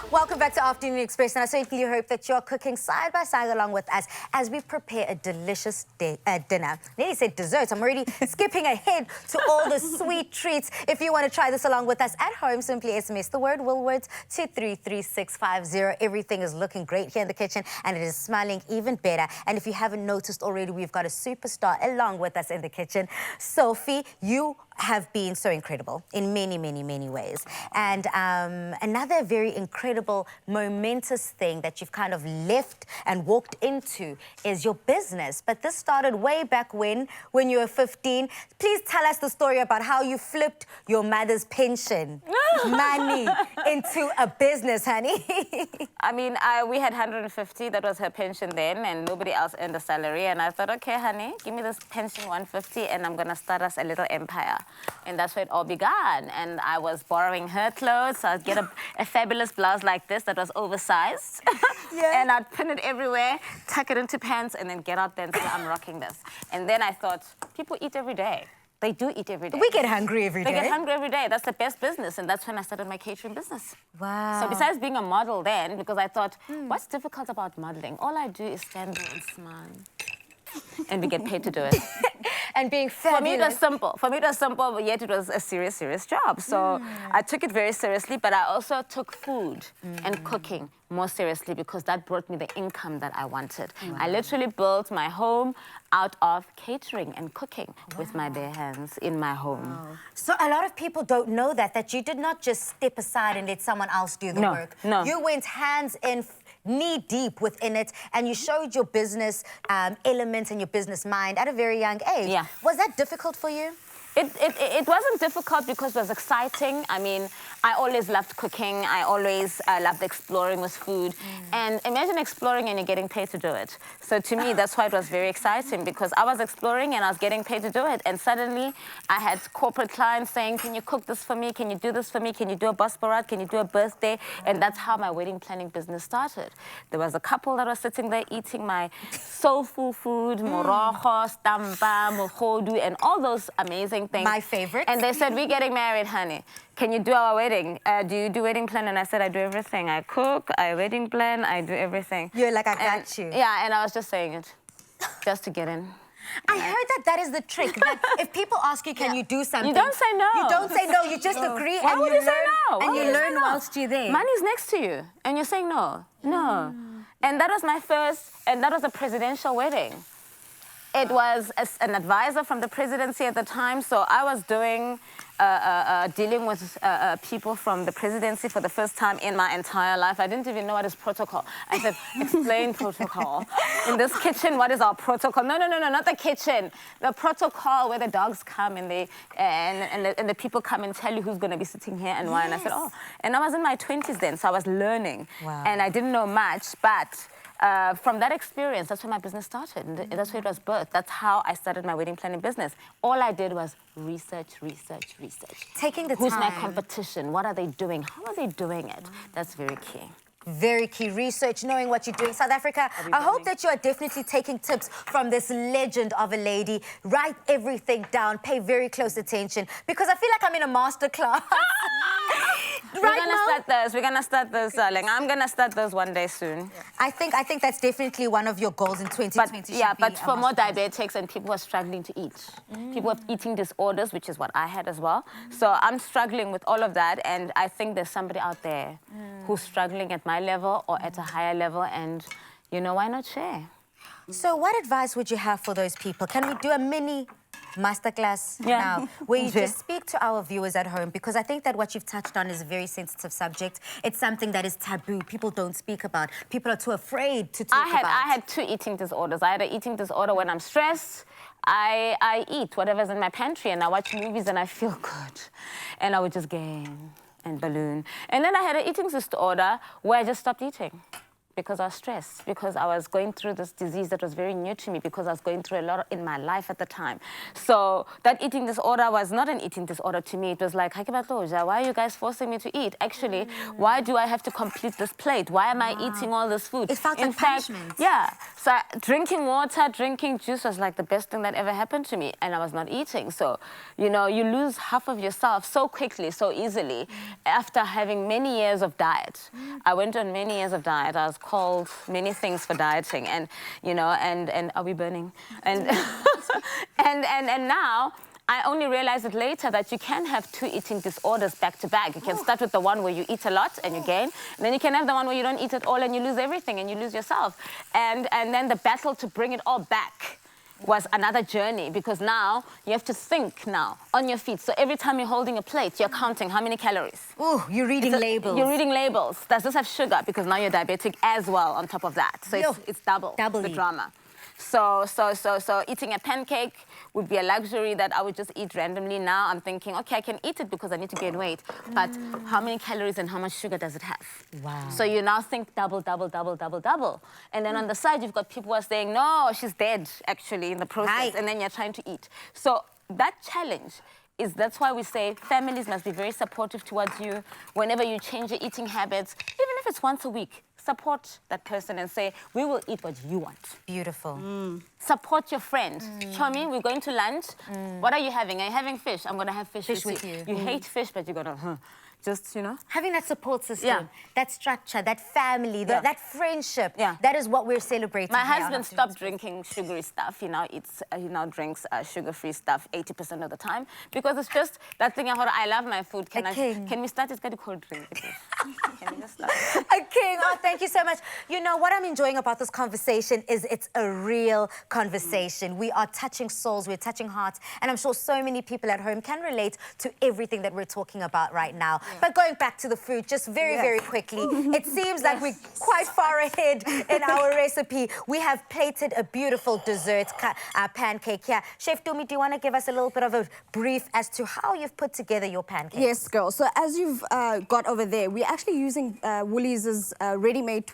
Welcome back to Afternoon Express, and I certainly hope that you're cooking side by side along with us as we prepare a delicious dinner. Nearly said desserts. I'm already skipping ahead to all the sweet treats. If you want to try this along with us at home, simply SMS the word Woolworths to 33650. Everything is looking great here in the kitchen, and it is smelling even better. And if you haven't noticed already, we've got a superstar along with us in the kitchen. Sophie, you have been so incredible in many ways. And another very incredible, momentous thing that you've kind of left and walked into is your business. But this started way back when you were 15. Please tell us the story about how you flipped your mother's pension money into a business, honey. I mean, we had 150, that was her pension then, and nobody else earned a salary. And I thought, okay, honey, give me this pension 150 and I'm gonna start us a little empire. And that's where it all began. And I was borrowing her clothes, so I'd get a fabulous blouse like this that was oversized. Yeah. And I'd pin it everywhere, tuck it into pants, and then get out there and say, I'm rocking this. And then I thought, people eat every day. They do eat every day. We get hungry every day. They get hungry every day. That's the best business. And that's when I started my catering business. Wow. So besides being a model then, because I thought, what's difficult about modeling? All I do is stand there and smile. And we get paid to do it. And being fabulous. For me, it was simple. For me, it was simple, but yet it was a serious job. So I took it very seriously, but I also took food and cooking more seriously because that brought me the income that I wanted. Wow. I literally built my home out of catering and cooking with my bare hands in my home. Wow. So a lot of people don't know that you did not just step aside and let someone else do the work. No. You went hands in, knee deep within it, and you showed your business elements and your business mind at a very young age. Yeah. Was that difficult for you? It wasn't difficult because it was exciting. I mean, I always loved cooking. I always loved exploring with food. And imagine exploring and you're getting paid to do it. So to me, that's why it was very exciting, because I was exploring and I was getting paid to do it. And suddenly I had corporate clients saying, can you cook this for me? Can you do this for me? Can you do a bus parade? Can you do a birthday? And that's how my wedding planning business started. There was a couple that was sitting there eating my soulful food, morogo, stampa, mogodu, and all those amazing things. My favorite. And they said, we're getting married, honey. Can you do our wedding? Do you do wedding plan? And I said, I do everything. I cook, I wedding plan, I do everything. You're like, I got you. Yeah, and I was just saying it, just to get in. I heard that is the trick. That if people ask you, can you do something? You don't say no. You don't say no. You just agree. Why would you say no? And you learn whilst you're there. Money's next to you, and you're saying no. No. And that was my first, and that was a presidential wedding. It was an advisor from the presidency at the time, so I was doing, dealing with people from the presidency for the first time in my entire life. I didn't even know what is protocol. I said, explain protocol. In this kitchen, what is our protocol? No, not the kitchen. The protocol where the dogs come and the people come and tell you who's going to be sitting here and why. And I said, oh. And I was in my 20s then, so I was learning. Wow. And I didn't know much, but from that experience, that's when my business started. And that's where it was birthed. That's how I started my wedding planning business. All I did was research. Taking the Who's time. my competition? What are they doing? How are they doing it? That's very key. Very key. Research, knowing what you're doing. South Africa, I hope that you are definitely taking tips from this legend of a lady. Write everything down. Pay very close attention. Because I feel like I'm in a master class. We're gonna start this, darling. I'm gonna start this one day soon. Yeah. I think that's definitely one of your goals in 2020. But for more diabetics and people who are struggling to eat. People with eating disorders, which is what I had as well. So I'm struggling with all of that, and I think there's somebody out there who's struggling at my level or at a higher level, and you know, why not share? So what advice would you have for those people? Can we do a mini masterclass now, where you just speak to our viewers at home? Because I think that what you've touched on is a very sensitive subject. It's something that is taboo. People don't speak about. People are too afraid to talk about. I had 2 eating disorders. I had an eating disorder when I'm stressed. I eat whatever's in my pantry, and I watch movies and I feel good. And I would just gain and balloon. And then I had an eating disorder where I just stopped eating. because I was stressed, because I was going through this disease that was very new to me, because I was going through a lot in my life at the time. So that eating disorder was not an eating disorder to me. It was like, why are you guys forcing me to eat? Actually, why do I have to complete this plate? Why am I eating all this food? It felt in like fact, punishment. yeah. So drinking water, drinking juice was like the best thing that ever happened to me, and I was not eating. So, you know, you lose half of yourself so quickly, so easily, after having many years of diet. I went on many years of diet. I was called many things for dieting, and you know, and are we burning? And and now I only realized it later that you can have two eating disorders back to back. You can start with the one where you eat a lot and you gain, and then you can have the one where you don't eat at all and you lose everything and you lose yourself. And then the battle to bring it all back was another journey, because now you have to think now on your feet. So every time you're holding a plate, you're counting how many calories. Oh, you're reading labels. You're reading labels. Does this have sugar? Because now you're diabetic as well on top of that. So it's double the drama. So eating a pancake would be a luxury that I would just eat randomly. Now I'm thinking, okay, I can eat it because I need to gain weight, but how many calories and how much sugar does it have? Wow. So you now think double. And then on the side, you've got people who are saying, no, she's dead, actually, in the process. Right. And then you're trying to eat. So that challenge that's why we say families must be very supportive towards you whenever you change your eating habits, even if it's once a week. Support that person and say, we will eat what you want. Beautiful. Support your friend. Chomi, we're going to lunch. What are you having? Are you having fish? I'm going to have fish with you. You hate fish, but you're going to, just, you know. Having that support system, that structure, that family, that friendship, that is what we're celebrating. My husband stopped drinking sugary stuff. He now drinks sugar-free stuff 80% of the time, because it's just that thing about, I love my food. Can we start? It's got a cold drink. Can we just start? A king. Oh, thank you so much. You know, what I'm enjoying about this conversation is it's a real conversation. We are touching souls, we're touching hearts, and I'm sure so many people at home can relate to everything that we're talking about right now. But going back to the food, just very quickly, it seems like we're quite far ahead in our recipe. We have plated a beautiful dessert pancake here. Chef Dumi, do you want to give us a little bit of a brief as to how you've put together your pancake? Yes, girl. So as you've got over there, we're actually using Woolies' ready-made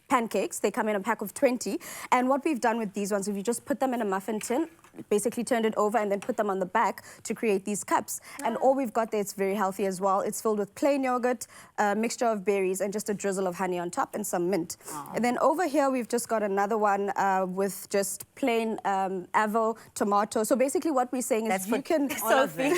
pancakes. They come in a pack of 20. And what we've done with these ones, if you just put them in a muffin tin, basically turned it over and then put them on the back to create these cups. And all we've got there, it's very healthy as well. It's filled with plain yogurt, a mixture of berries, and just a drizzle of honey on top and some mint. And then over here, we've just got another one with just plain avo, tomato. So basically what we're saying is you can... All of them.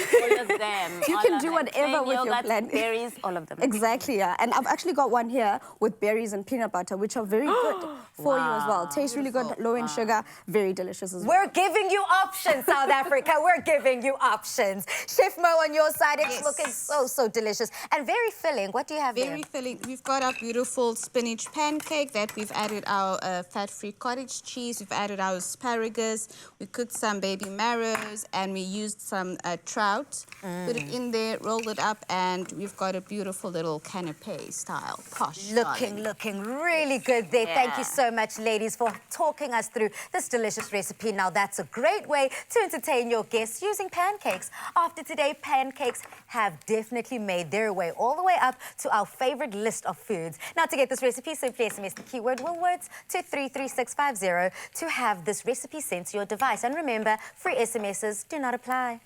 You can do whatever with your plan. Berries, all of them. Exactly, yeah. And I've actually got one here with berries and peanut butter, which are very good for you as well. Tastes really good, low in sugar, very delicious as well. We're giving you options, South Africa. We're giving you options. Chef Mo, on your side, it's looking so delicious and very filling. What do you have Very filling. We've got our beautiful spinach pancake that we've added our fat-free cottage cheese. We've added our asparagus. We cooked some baby marrows and we used some trout. Put it in there, rolled it up, and we've got a beautiful little canapé style posh. Looking really good there. Thank you so much, ladies, for talking us through this delicious recipe. Now, that's a great way to entertain your guests using pancakes. After today, pancakes have definitely made their way all the way up to our favorite list of foods. Now, to get this recipe, simply SMS the keyword Woolworths to 33650 to have this recipe sent to your device. And remember, free SMSs do not apply.